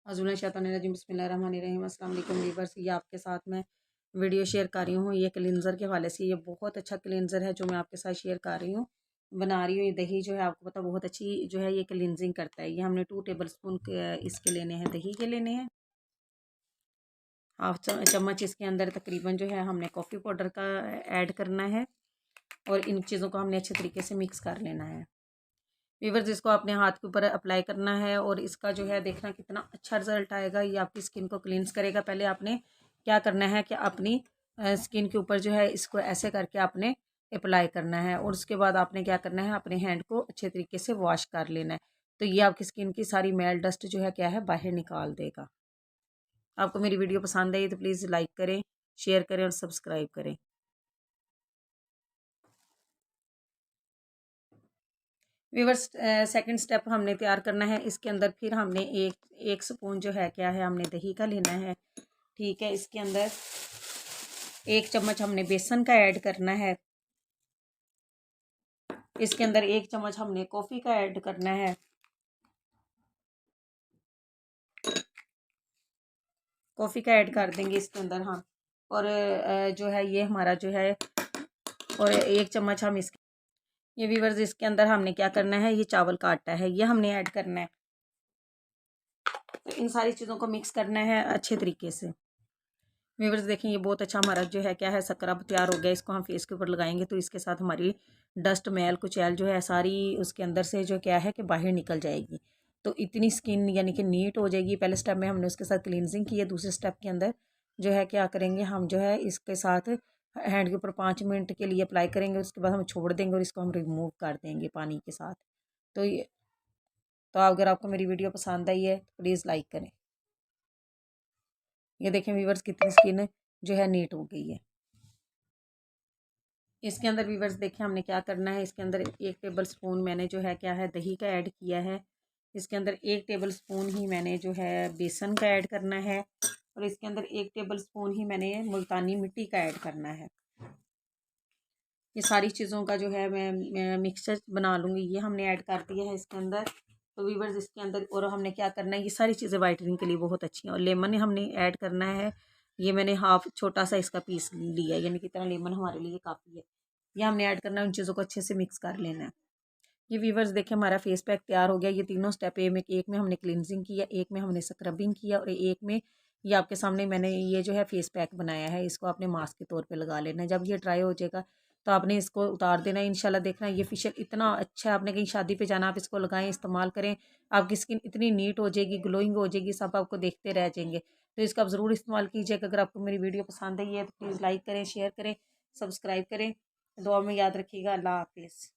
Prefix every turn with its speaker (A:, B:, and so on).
A: औज़ुबिल्लाहिमिनश्शैतानिर्रजीम बिस्मिल्लाहिर्रहमानिर्रहीम। अस्सलाम वालेकुम व्यूअर्स, ये आपके साथ मैं वीडियो शेयर कर रही हूँ। ये क्लींजर के हवाले से ये बहुत अच्छा क्लींजर है जो मैं आपके साथ शेयर कर रही हूँ, बना रही हूँ। ये दही जो है आपको पता बहुत अच्छी जो है ये क्लींजिंग करता है। ये हमने 2 टेबल स्पून इसके लेने हैं, दही के लेने हैं। हाफ चम्मच इसके अंदर तकरीबन जो है हमने कॉफ़ी पाउडर का ऐड करना है और इन चीज़ों को हमने अच्छे तरीके से मिक्स कर लेना है। व्यूअर्स, इसको अपने हाथ के ऊपर अप्लाई करना है और इसका जो है देखना कितना अच्छा रिजल्ट आएगा। ये आपकी स्किन को क्लींस करेगा। पहले आपने क्या करना है कि अपनी स्किन के ऊपर जो है इसको ऐसे करके आपने अप्लाई करना है और उसके बाद आपने क्या करना है अपने हैंड को अच्छे तरीके से वॉश कर लेना है। तो ये आपकी स्किन की सारी मैल डस्ट जो है क्या है बाहर निकाल देगा। आपको मेरी वीडियो पसंद आई तो प्लीज़ लाइक करें, शेयर करें और सब्सक्राइब करें। व्यूअर्स, सेकंड स्टेप हमने तैयार करना है। इसके अंदर फिर हमने एक स्पून जो है क्या है हमने दही का लेना है। ठीक है, इसके अंदर 1 चम्मच हमने बेसन का ऐड करना है। इसके अंदर 1 चम्मच हमने कॉफ़ी का ऐड करना है। कॉफ़ी का ऐड कर देंगे इसके अंदर हम। और जो है ये हमारा जो है और 1 चम्मच हम इसके ये व्यूअर्स इसके अंदर हमने क्या करना है, ये चावल का आटा है ये हमने ऐड करना है। तो इन सारी चीज़ों को मिक्स करना है अच्छे तरीके से। व्यूअर्स देखें, ये बहुत अच्छा हमारा जो है क्या है स्क्रब तैयार हो गया। इसको हम फेस के ऊपर लगाएंगे तो इसके साथ हमारी डस्ट मैल कुचैल जो है सारी उसके अंदर से जो क्या है कि बाहर निकल जाएगी। तो इतनी स्किन यानी कि नीट हो जाएगी। पहले स्टेप में हमने उसके साथ क्लींजिंग की है। दूसरे स्टेप के अंदर जो है क्या करेंगे हम जो है इसके साथ हैंड के ऊपर 5 मिनट के लिए अप्लाई करेंगे। उसके बाद हम छोड़ देंगे और इसको हम रिमूव कर देंगे पानी के साथ। तो ये अगर आपको मेरी वीडियो पसंद आई है तो प्लीज़ लाइक करें। ये देखें व्यूअर्स कितनी स्किन जो है नीट हो गई है। इसके अंदर व्यूअर्स देखें हमने क्या करना है। इसके अंदर 1 टेबल स्पून मैंने जो है क्या है दही का ऐड किया है। इसके अंदर 1 टेबल स्पून ही मैंने जो है बेसन का ऐड करना है और इसके अंदर 1 टेबल स्पून ही मैंने मुल्तानी मिट्टी का ऐड करना है। ये सारी चीज़ों का जो है मैं मिक्सचर बना लूँगी। ये हमने ऐड कर दिया है इसके अंदर। तो व्यूअर्स इसके अंदर और हमने क्या करना है, ये सारी चीज़ें वाइटनिंग के लिए बहुत अच्छी हैं। और लेमन हमने ऐड करना है। ये मैंने हाफ छोटा सा इसका पीस लिया है, यानी कि इतना लेमन हमारे लिए काफ़ी है। ये हमने ऐड करना है, उन चीज़ों को अच्छे से मिक्स कर लेना है। ये व्यूअर्स देखिए हमारा फेस पैक तैयार हो गया। ये तीनों स्टेप एक में हमने क्लिनजिंग किया, एक में हमने स्क्रबिंग किया और एक में ये आपके सामने मैंने ये जो है फेस पैक बनाया है। इसको आपने मास्क के तौर पे लगा लेना है। जब ये ड्राई हो जाएगा तो आपने इसको उतार देना है। इंशाल्लाह देखना ये फेशियल इतना अच्छा है। आपने कहीं शादी पे जाना, आप इसको लगाएं, इस्तेमाल करें, आपकी स्किन इतनी नीट हो जाएगी, ग्लोइंग हो जाएगी, सब आपको देखते रह जाएंगे। तो इसका आप ज़रूर इस्तेमाल कीजिएगा। अगर आपको मेरी वीडियो पसंद आई है तो प्लीज़ लाइक करें, शेयर करें, सब्सक्राइब करें। दुआ में याद रखिएगा। अल्लाह हाफिज़।